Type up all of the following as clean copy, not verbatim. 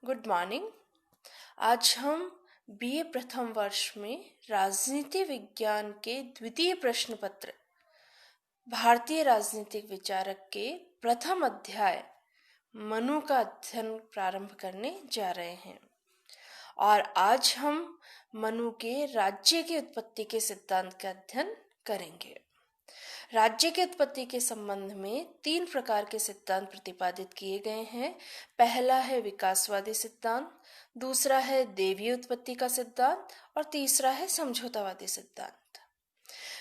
Good morning. आज हम BA प्रथम वर्ष में राजनीति विज्ञान के द्वितीय प्रश्न पत्र भारतीय राजनीतिक विचारक के प्रथम अध्याय मनु का अध्ययन प्रारंभ करने जा रहे हैं। और आज हम मनु के राज्य की उत्पत्ति के सिद्धांत का अध्ययन करेंगे। राज्य की उत्पत्ति के संबंध में 3 प्रकार के सिद्धांत प्रतिपादित किए गए हैं। पहला है विकासवादी सिद्धांत, दूसरा है दैवीय उत्पत्ति का सिद्धांत और तीसरा है समझौतावादी सिद्धांत।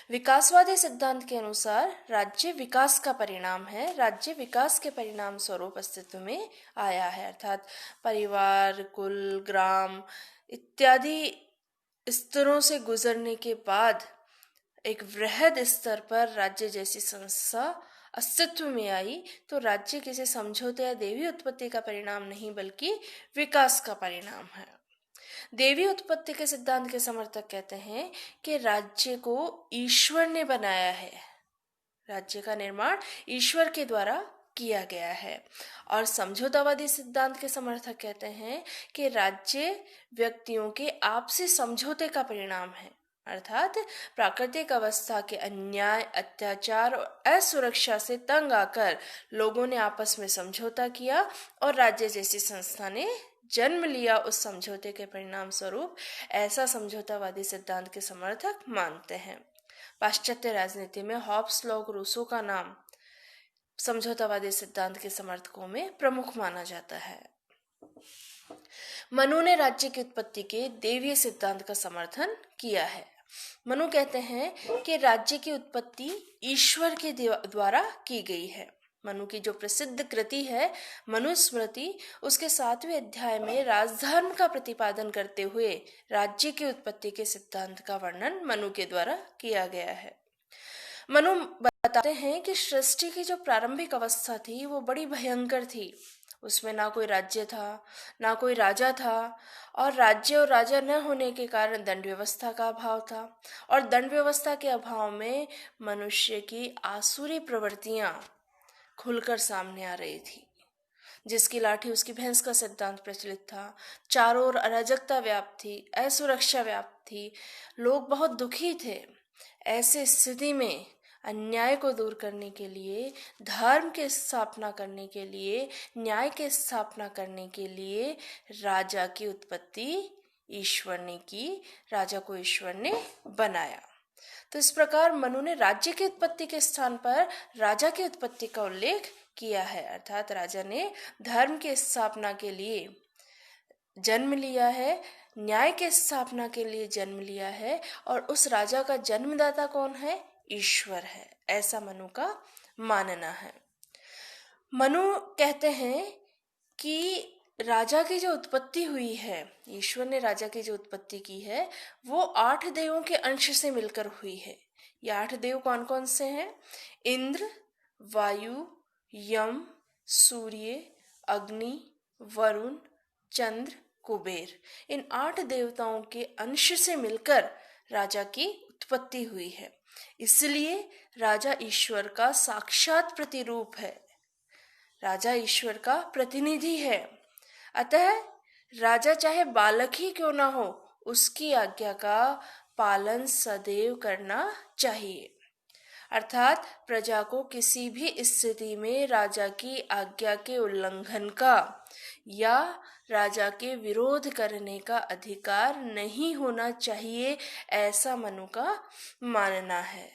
विकासवादी सिद्धांत के अनुसार राज्य विकास का परिणाम है। राज्य विकास के परिणाम स्वरूप अस्तित्व में आया है, अर्थात परिवार, कुल, ग्राम इत्यादि स्तरों से गुजरने के बाद एक वृहद स्तर पर राज्य जैसी संस्था अस्तित्व में आई। तो राज्य किसी समझौते या दैवीय उत्पत्ति का परिणाम नहीं बल्कि विकास का परिणाम है। दैवीय उत्पत्ति के सिद्धांत के समर्थक कहते हैं कि राज्य को ईश्वर ने बनाया है, राज्य का निर्माण ईश्वर के द्वारा किया गया है। और समझौतावादी सिद्धांत के समर्थक कहते हैं कि राज्य व्यक्तियों के आपसी समझौते का परिणाम है, अर्थात प्राकृतिक अवस्था के अन्याय, अत्याचार और असुरक्षा से तंग आकर लोगों ने आपस में समझौता किया और राज्य जैसी संस्था ने जन्म लिया। उस समझौते के परिणाम स्वरूप ऐसा समझौतावादी सिद्धांत के समर्थक मानते हैं। पाश्चात्य राजनीति में हॉब्स, लॉक, रूसो का नाम समझौतावादी सिद्धांत के समर्थकों में प्रमुख माना जाता है। मनु ने राज्य की उत्पत्ति के दैवीय सिद्धांत का समर्थन किया है। मनु कहते हैं कि राज्य की उत्पत्ति ईश्वर के द्वारा की गई है। मनु की जो प्रसिद्ध कृति है मनुस्मृति, उसके 7वें अध्याय में राजधर्म का प्रतिपादन करते हुए राज्य की उत्पत्ति के सिद्धांत का वर्णन मनु के द्वारा किया गया है। मनु बताते हैं कि सृष्टि की जो प्रारंभिक अवस्था थी वो बड़ी भयंकर थी। उसमें ना कोई राज्य था, ना कोई राजा था, और राज्य और राजा न होने के कारण दंड व्यवस्था का अभाव था। और दंड व्यवस्था के अभाव में मनुष्य की आसुरी प्रवृत्तियां खुलकर सामने आ रही थी। जिसकी लाठी उसकी भैंस का सिद्धांत प्रचलित था। चारों ओर अराजकता व्याप्त थी, असुरक्षा व्याप्त थी, लोग बहुत दुखी थे। ऐसे स्थिति में अन्याय को दूर करने के लिए, धर्म की स्थापना करने के लिए, न्याय की स्थापना करने के लिए राजा की उत्पत्ति ईश्वर ने की, राजा को ईश्वर ने बनाया। तो इस प्रकार मनु ने राज्य की उत्पत्ति के स्थान पर राजा की उत्पत्ति का उल्लेख किया है, अर्थात राजा ने धर्म की स्थापना के लिए जन्म लिया है, न्याय की स्थापना के लिए जन्म लिया है, और उस राजा का जन्मदाता कौन है? ईश्वर है। ऐसा मनु का मानना है। मनु कहते हैं कि राजा की जो उत्पत्ति हुई है, ईश्वर ने राजा की जो उत्पत्ति की है वो 8 देवों के अंश से मिलकर हुई है। ये 8 देव कौन कौन से हैं? इंद्र, वायु, यम, सूर्य, अग्नि, वरुण, चंद्र, कुबेर। इन 8 देवताओं के अंश से मिलकर राजा की उत्पत्ति हुई है। इसलिए राजा ईश्वर का साक्षात प्रतिरूप है, राजा ईश्वर का प्रतिनिधि है। अतः राजा चाहे बालक ही क्यों ना हो, उसकी आज्ञा का पालन सदैव करना चाहिए। अर्थात प्रजा को किसी भी स्थिति में राजा की आज्ञा के उल्लंघन का या राजा के विरोध करने का अधिकार नहीं होना चाहिए, ऐसा मनु का मानना है।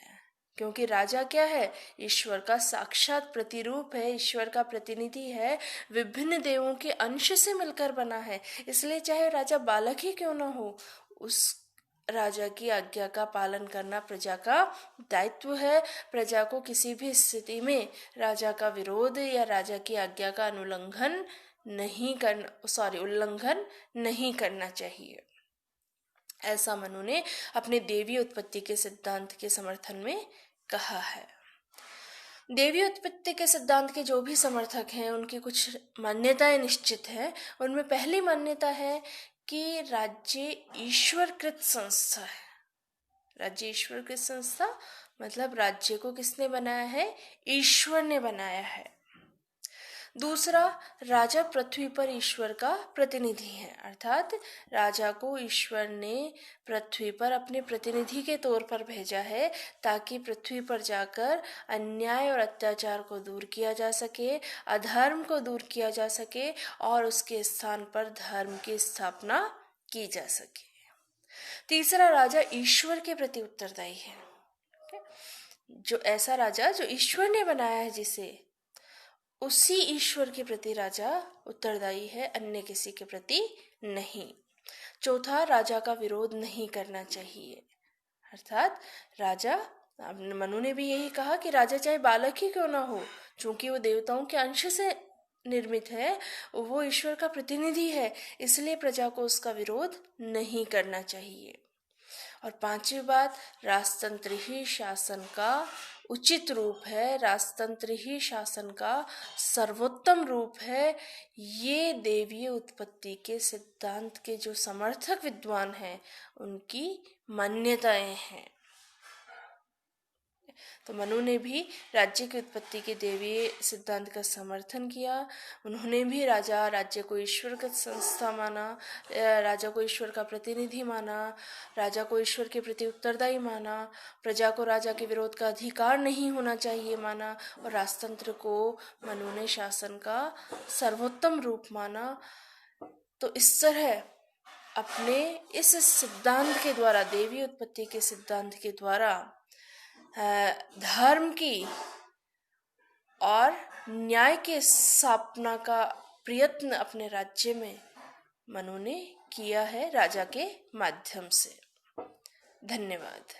क्योंकि राजा क्या है? ईश्वर का साक्षात प्रतिरूप है, ईश्वर का प्रतिनिधि है, विभिन्न देवों के अंश से मिलकर बना है। इसलिए चाहे राजा बालक ही क्यों ना हो, उस राजा की आज्ञा का पालन करना प्रजा का दायित्व है। प्रजा को किसी भी स्थिति में राजा का विरोध या राजा की आज्ञा का उल्लंघन नहीं करना चाहिए। ऐसा मनु ने अपने दैवीय उत्पत्ति के सिद्धांत के समर्थन में कहा है। दैवीय उत्पत्ति के सिद्धांत के जो भी समर्थक हैं उनकी कुछ मान्यताएं निश्चित हैं। उनमें पहली मान्यता है कि राज्य ईश्वरकृत संस्था है। राज्य ईश्वरकृत संस्था मतलब राज्य को किसने बनाया है? ईश्वर ने बनाया है। दूसरा, राजा पृथ्वी पर ईश्वर का प्रतिनिधि है, अर्थात राजा को ईश्वर ने पृथ्वी पर अपने प्रतिनिधि के तौर पर भेजा है ताकि पृथ्वी पर जाकर अन्याय और अत्याचार को दूर किया जा सके, अधर्म को दूर किया जा सके और उसके स्थान पर धर्म की स्थापना की जा सके। तीसरा, राजा ईश्वर के प्रति उत्तरदायी है। जो ऐसा राजा जो ईश्वर ने बनाया है जिसे, उसी ईश्वर के प्रति राजा उत्तरदायी है, अन्य किसी के प्रति नहीं। चौथा, राजा का विरोध नहीं करना चाहिए, अर्थात राजा, मनु ने भी यही कहा कि राजा चाहे बालक ही क्यों ना हो, चूंकि वो देवताओं के अंश से निर्मित है, वो ईश्वर का प्रतिनिधि है, इसलिए प्रजा को उसका विरोध नहीं करना चाहिए। और पांचवी बात, राजतंत्र ही शासन का उचित रूप है, राजतंत्र ही शासन का सर्वोत्तम रूप है। ये देवीय उत्पत्ति के सिद्धांत के जो समर्थक विद्वान हैं उनकी मान्यताएं हैं। तो मनु ने भी राज्य की उत्पत्ति के देवीय सिद्धांत का समर्थन किया। उन्होंने भी राज्य को ईश्वर का संस्था माना, राजा को ईश्वर का प्रतिनिधि माना, राजा को ईश्वर के प्रति उत्तरदायी माना, प्रजा को राजा के विरोध का अधिकार नहीं होना चाहिए माना, और राजतंत्र को मनु ने शासन का सर्वोत्तम रूप माना। तो इस तरह अपने इस सिद्धांत के द्वारा, देवी उत्पत्ति के सिद्धांत के द्वारा धर्म की और न्याय के स्थापना का प्रयत्न अपने राज्य में मनु ने किया है राजा के माध्यम से। धन्यवाद।